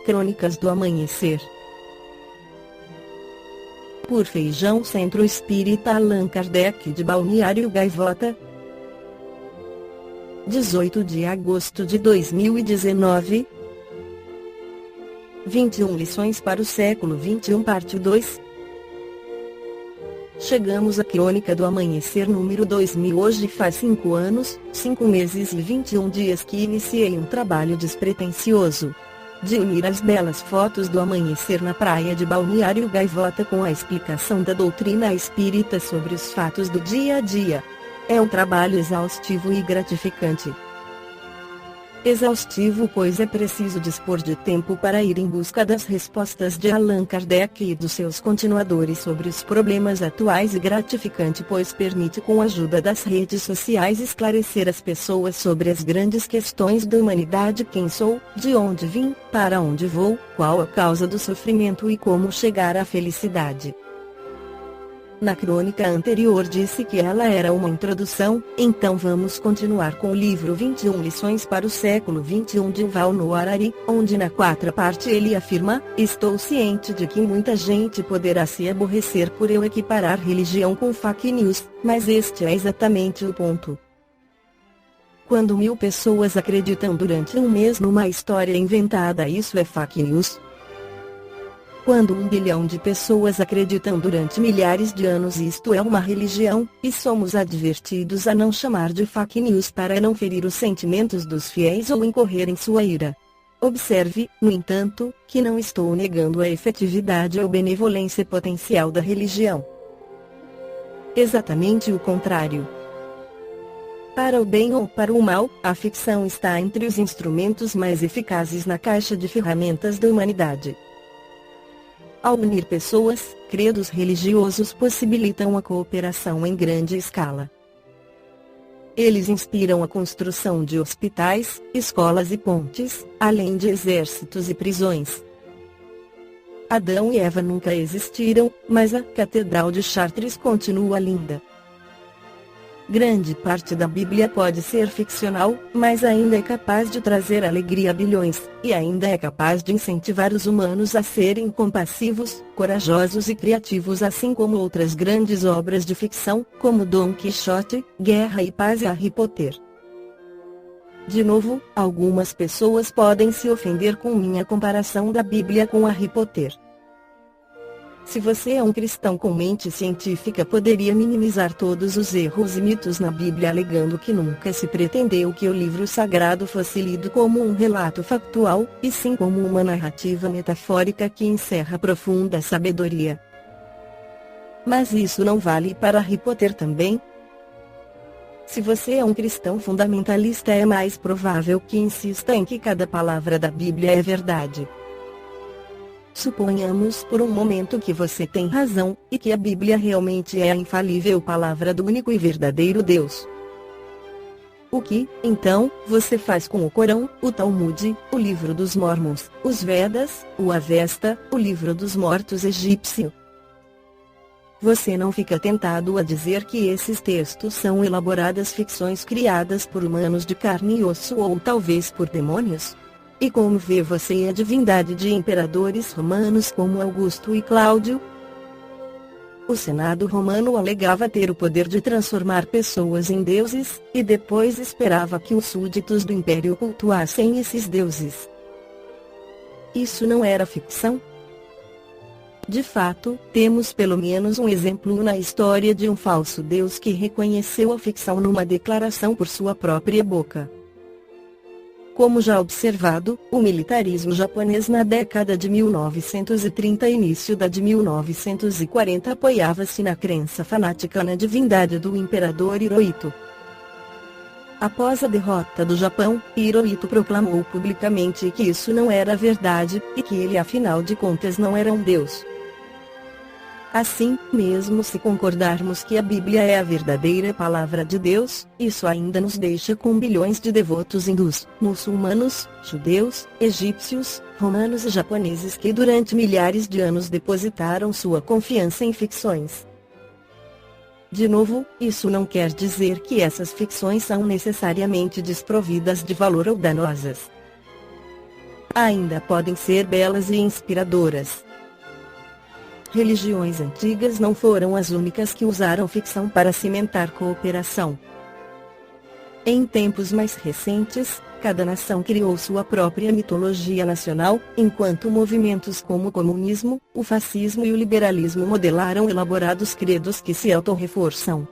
Crônicas do Amanhecer. Por Feijão, Centro Espírita Allan Kardec de Balneário Gaivota. 18 de agosto de 2019. 21 lições para o século XXI, parte 2. Chegamos à Crônica do Amanhecer número 2000. Hoje faz 5 anos, 5 meses e 21 dias que iniciei um trabalho despretensioso de unir as belas fotos do amanhecer na praia de Balneário Gaivota com a explicação da doutrina espírita sobre os fatos do dia a dia. É um trabalho exaustivo e gratificante. Exaustivo, pois é preciso dispor de tempo para ir em busca das respostas de Allan Kardec e dos seus continuadores sobre os problemas atuais, e gratificante, pois permite, com a ajuda das redes sociais, esclarecer as pessoas sobre as grandes questões da humanidade: quem sou, de onde vim, para onde vou, qual a causa do sofrimento e como chegar à felicidade. Na crônica anterior disse que ela era uma introdução, então vamos continuar com o livro 21 lições para o século XXI de Yuval Noah Harari, onde na 4ª parte ele afirma: estou ciente de que muita gente poderá se aborrecer por eu equiparar religião com fake news, mas este é exatamente o ponto. Quando 1000 pessoas acreditam durante um mês numa história inventada, isso é fake news? Quando 1 bilhão de pessoas acreditam durante milhares de anos, isto é uma religião, e somos advertidos a não chamar de fake news para não ferir os sentimentos dos fiéis ou incorrer em sua ira. Observe, no entanto, que não estou negando a efetividade ou benevolência potencial da religião. Exatamente o contrário. Para o bem ou para o mal, a ficção está entre os instrumentos mais eficazes na caixa de ferramentas da humanidade. Ao unir pessoas, credos religiosos possibilitam a cooperação em grande escala. Eles inspiram a construção de hospitais, escolas e pontes, além de exércitos e prisões. Adão e Eva nunca existiram, mas a Catedral de Chartres continua linda. Grande parte da Bíblia pode ser ficcional, mas ainda é capaz de trazer alegria a bilhões, e ainda é capaz de incentivar os humanos a serem compassivos, corajosos e criativos, assim como outras grandes obras de ficção, como Dom Quixote, Guerra e Paz e Harry Potter. De novo, algumas pessoas podem se ofender com minha comparação da Bíblia com Harry Potter. Se você é um cristão com mente científica, poderia minimizar todos os erros e mitos na Bíblia, alegando que nunca se pretendeu que o livro sagrado fosse lido como um relato factual, e sim como uma narrativa metafórica que encerra profunda sabedoria. Mas isso não vale para Harry Potter também? Se você é um cristão fundamentalista, é mais provável que insista em que cada palavra da Bíblia é verdade. Suponhamos por um momento que você tem razão, e que a Bíblia realmente é a infalível palavra do único e verdadeiro Deus. O que, então, você faz com o Corão, o Talmud, o Livro dos Mormons, os Vedas, o Avesta, o Livro dos Mortos egípcio? Você não fica tentado a dizer que esses textos são elaboradas ficções criadas por humanos de carne e osso, ou talvez por demônios? E como vê você a divindade de imperadores romanos como Augusto e Cláudio? O Senado romano alegava ter o poder de transformar pessoas em deuses, e depois esperava que os súditos do império cultuassem esses deuses. Isso não era ficção? De fato, temos pelo menos um exemplo na história de um falso deus que reconheceu a ficção numa declaração por sua própria boca. Como já observado, o militarismo japonês na década de 1930 e início da de 1940 apoiava-se na crença fanática na divindade do imperador Hirohito. Após a derrota do Japão, Hirohito proclamou publicamente que isso não era verdade, e que ele afinal de contas não era um deus. Assim, mesmo se concordarmos que a Bíblia é a verdadeira palavra de Deus, isso ainda nos deixa com bilhões de devotos hindus, muçulmanos, judeus, egípcios, romanos e japoneses que durante milhares de anos depositaram sua confiança em ficções. De novo, isso não quer dizer que essas ficções são necessariamente desprovidas de valor ou danosas. ainda podem ser belas e inspiradoras. Religiões antigas não foram as únicas que usaram ficção para cimentar cooperação. Em tempos mais recentes, cada nação criou sua própria mitologia nacional, enquanto movimentos como o comunismo, o fascismo e o liberalismo modelaram elaborados credos que se autorreforçam.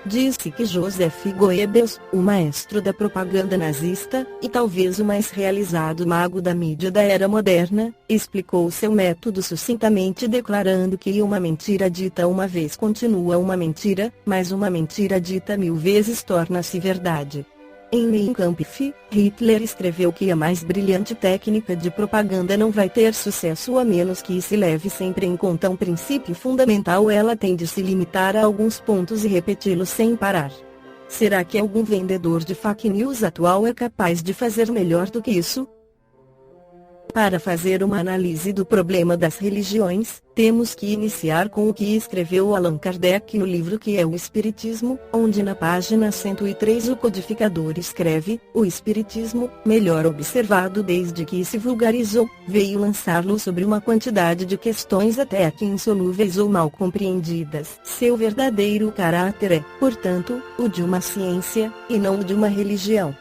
Diz-se que Joseph Goebbels, o maestro da propaganda nazista, e talvez o mais realizado mago da mídia da era moderna, explicou seu método sucintamente declarando que uma mentira dita uma vez continua uma mentira, mas uma mentira dita 1000 vezes torna-se verdade. Em Mein Kampf, Hitler escreveu que a mais brilhante técnica de propaganda não vai ter sucesso a menos que se leve sempre em conta um princípio fundamental. Ela tem de se limitar a alguns pontos e repeti-los sem parar. Será que algum vendedor de fake news atual é capaz de fazer melhor do que isso? Para fazer uma análise do problema das religiões, temos que iniciar com o que escreveu Allan Kardec no livro que é o Espiritismo, onde na página 103 o codificador escreve: o Espiritismo, melhor observado desde que se vulgarizou, veio lançar-lo sobre uma quantidade de questões até aqui insolúveis ou mal compreendidas. Seu verdadeiro caráter é, portanto, o de uma ciência, e não o de uma religião.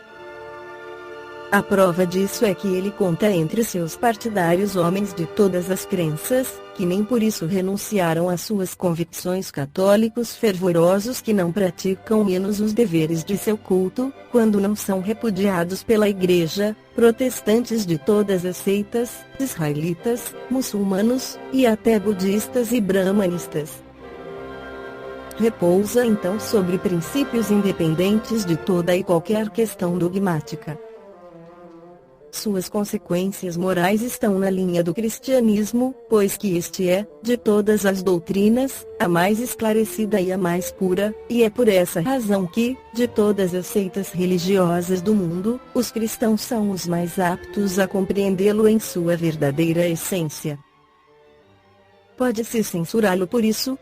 A prova disso é que ele conta entre seus partidários homens de todas as crenças, que nem por isso renunciaram às suas convicções, católicos fervorosos que não praticam menos os deveres de seu culto, quando não são repudiados pela Igreja, protestantes de todas as seitas, israelitas, muçulmanos, e até budistas e brahmanistas. Repousa então sobre princípios independentes de toda e qualquer questão dogmática. Suas consequências morais estão na linha do cristianismo, pois que este é, de todas as doutrinas, a mais esclarecida e a mais pura, e é por essa razão que, de todas as seitas religiosas do mundo, os cristãos são os mais aptos a compreendê-lo em sua verdadeira essência. Pode-se censurá-lo por isso?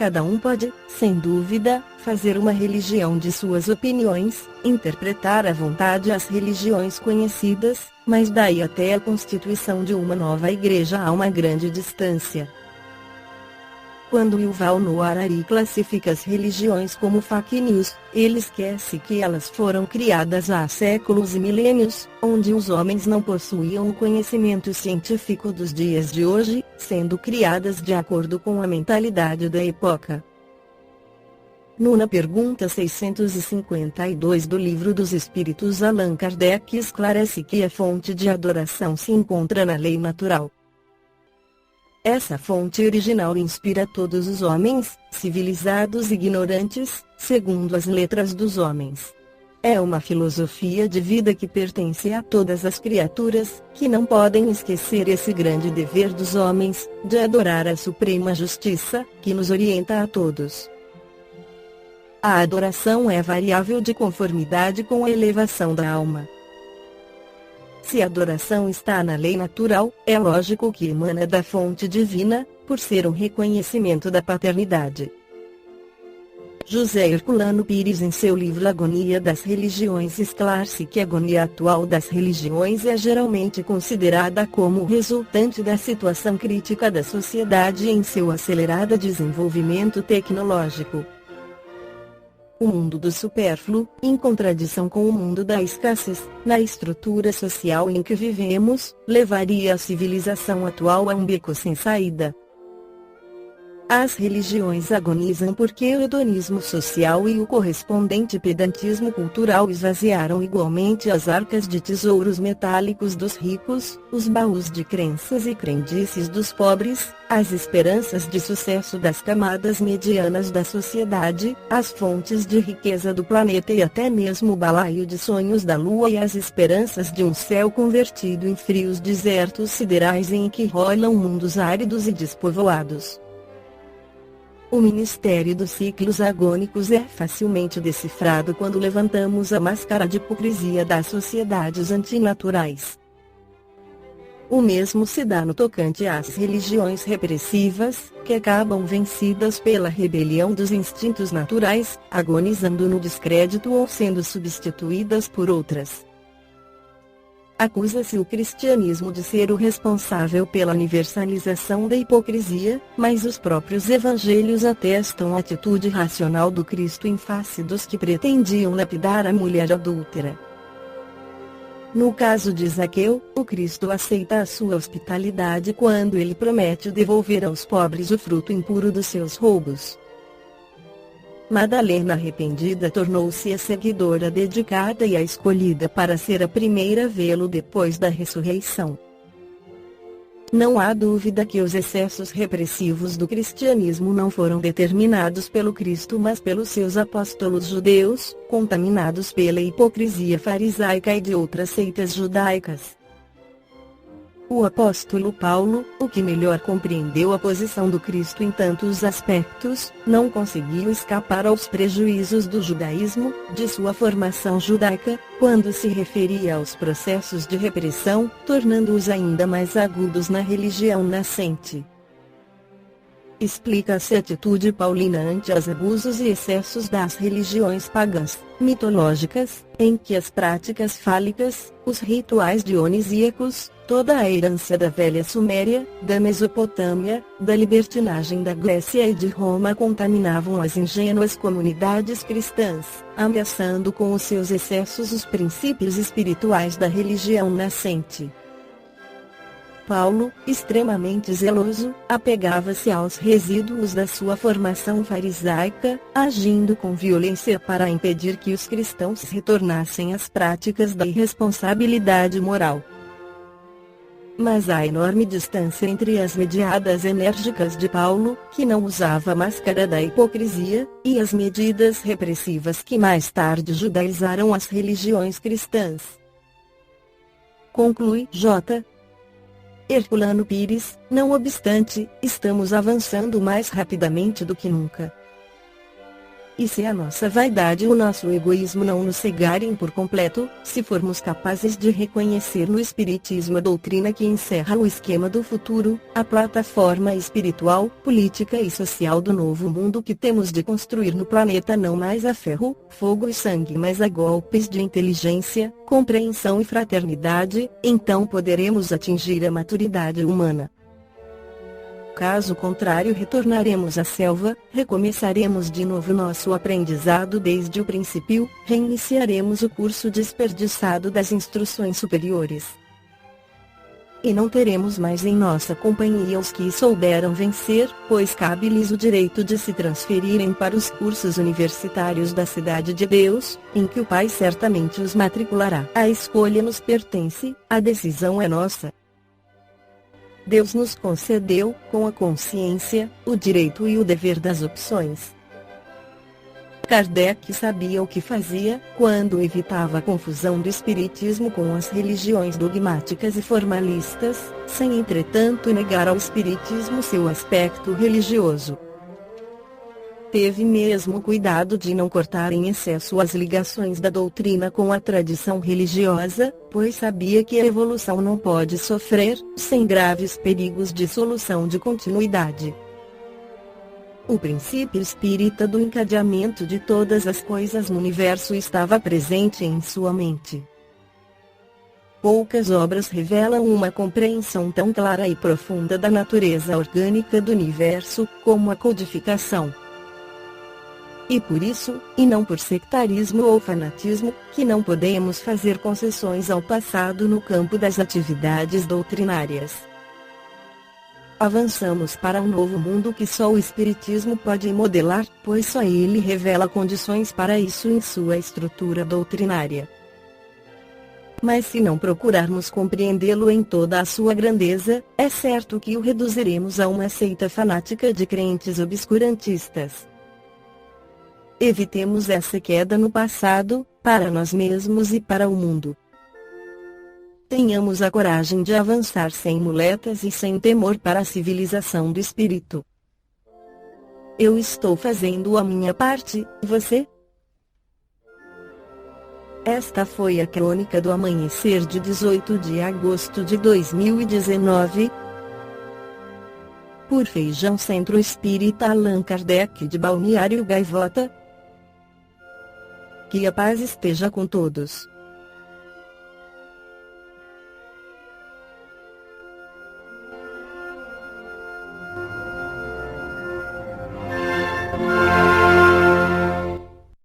Cada um pode, sem dúvida, fazer uma religião de suas opiniões, interpretar à vontade as religiões conhecidas, mas daí até a constituição de uma nova igreja há uma grande distância. Quando Yuval Noah Harari classifica as religiões como fake news, ele esquece que elas foram criadas há séculos e milênios, onde os homens não possuíam o conhecimento científico dos dias de hoje, sendo criadas de acordo com a mentalidade da época. Na pergunta 652 do Livro dos Espíritos, Allan Kardec esclarece que a fonte de adoração se encontra na lei natural. Essa fonte original inspira todos os homens, civilizados e ignorantes, segundo as letras dos homens. É uma filosofia de vida que pertence a todas as criaturas, que não podem esquecer esse grande dever dos homens, de adorar a suprema justiça, que nos orienta a todos. A adoração é variável de conformidade com a elevação da alma. Se a adoração está na lei natural, é lógico que emana da fonte divina, por ser um reconhecimento da paternidade. José Herculano Pires, em seu livro Agonia das Religiões, esclarece que a agonia atual das religiões é geralmente considerada como resultante da situação crítica da sociedade em seu acelerado desenvolvimento tecnológico. O mundo do supérfluo, em contradição com o mundo da escassez, na estrutura social em que vivemos, levaria a civilização atual a um beco sem saída. As religiões agonizam porque o hedonismo social e o correspondente pedantismo cultural esvaziaram igualmente as arcas de tesouros metálicos dos ricos, os baús de crenças e crendices dos pobres, as esperanças de sucesso das camadas medianas da sociedade, as fontes de riqueza do planeta e até mesmo o balaio de sonhos da lua e as esperanças de um céu convertido em frios desertos siderais em que rolam mundos áridos e despovoados. O mistério dos ciclos agônicos é facilmente decifrado quando levantamos a máscara de hipocrisia das sociedades antinaturais. O mesmo se dá no tocante às religiões repressivas, que acabam vencidas pela rebelião dos instintos naturais, agonizando no descrédito ou sendo substituídas por outras. acusa-se o cristianismo de ser o responsável pela universalização da hipocrisia, mas os próprios evangelhos atestam a atitude racional do Cristo em face dos que pretendiam lapidar a mulher adúltera. No caso de Zaqueu, o Cristo aceita a sua hospitalidade quando ele promete devolver aos pobres o fruto impuro dos seus roubos. Madalena arrependida tornou-se a seguidora dedicada e a escolhida para ser a primeira a vê-lo depois da ressurreição. Não há dúvida que os excessos repressivos do cristianismo não foram determinados pelo Cristo mas pelos seus apóstolos judeus, contaminados pela hipocrisia farisaica e de outras seitas judaicas. O apóstolo Paulo, o que melhor compreendeu a posição do Cristo em tantos aspectos, não conseguiu escapar aos prejuízos do judaísmo, de sua formação judaica, quando se referia aos processos de repressão, tornando-os ainda mais agudos na religião nascente. Explica-se a atitude paulina ante os abusos e excessos das religiões pagãs, mitológicas, em que as práticas fálicas, os rituais dionisíacos, toda a herança da velha Suméria, da Mesopotâmia, da libertinagem da Grécia e de Roma contaminavam as ingênuas comunidades cristãs, ameaçando com os seus excessos os princípios espirituais da religião nascente. Paulo, extremamente zeloso, apegava-se aos resíduos da sua formação farisaica, agindo com violência para impedir que os cristãos retornassem às práticas da irresponsabilidade moral. Mas há enorme distância entre as mediadas enérgicas de Paulo, que não usava a máscara da hipocrisia, e as medidas repressivas que mais tarde judaizaram as religiões cristãs. Conclui J. Herculano Pires, não obstante, estamos avançando mais rapidamente do que nunca. E se a nossa vaidade e o nosso egoísmo não nos cegarem por completo, se formos capazes de reconhecer no Espiritismo a doutrina que encerra o esquema do futuro, a plataforma espiritual, política e social do novo mundo que temos de construir no planeta não mais a ferro, fogo e sangue mas a golpes de inteligência, compreensão e fraternidade, então poderemos atingir a maturidade humana. Caso contrário retornaremos à selva, recomeçaremos de novo nosso aprendizado desde o princípio, reiniciaremos o curso desperdiçado das instruções superiores. E não teremos mais em nossa companhia os que souberam vencer, pois cabe-lhes o direito de se transferirem para os cursos universitários da Cidade de Deus, em que o Pai certamente os matriculará. A escolha nos pertence, a decisão é nossa. Deus nos concedeu, com a consciência, o direito e o dever das opções. Kardec sabia o que fazia, quando evitava a confusão do espiritismo com as religiões dogmáticas e formalistas, sem entretanto negar ao espiritismo seu aspecto religioso. Teve mesmo cuidado de não cortar em excesso as ligações da doutrina com a tradição religiosa, pois sabia que a evolução não pode sofrer, sem graves perigos de dissolução de continuidade. O princípio espírita do encadeamento de todas as coisas no universo estava presente em sua mente. Poucas obras revelam uma compreensão tão clara e profunda da natureza orgânica do universo, como a codificação. E por isso, e não por sectarismo ou fanatismo, que não podemos fazer concessões ao passado no campo das atividades doutrinárias. Avançamos para um novo mundo que só o Espiritismo pode modelar, pois só ele revela condições para isso em sua estrutura doutrinária. Mas se não procurarmos compreendê-lo em toda a sua grandeza, é certo que o reduziremos a uma seita fanática de crentes obscurantistas. Evitemos essa queda no passado, para nós mesmos e para o mundo. Tenhamos a coragem de avançar sem muletas e sem temor para a civilização do espírito. Eu estou fazendo a minha parte, você? Esta foi a crônica do amanhecer de 18 de agosto de 2019. Por Feijão Centro Espírita Allan Kardec de Balneário Gaivota. Que a paz esteja com todos.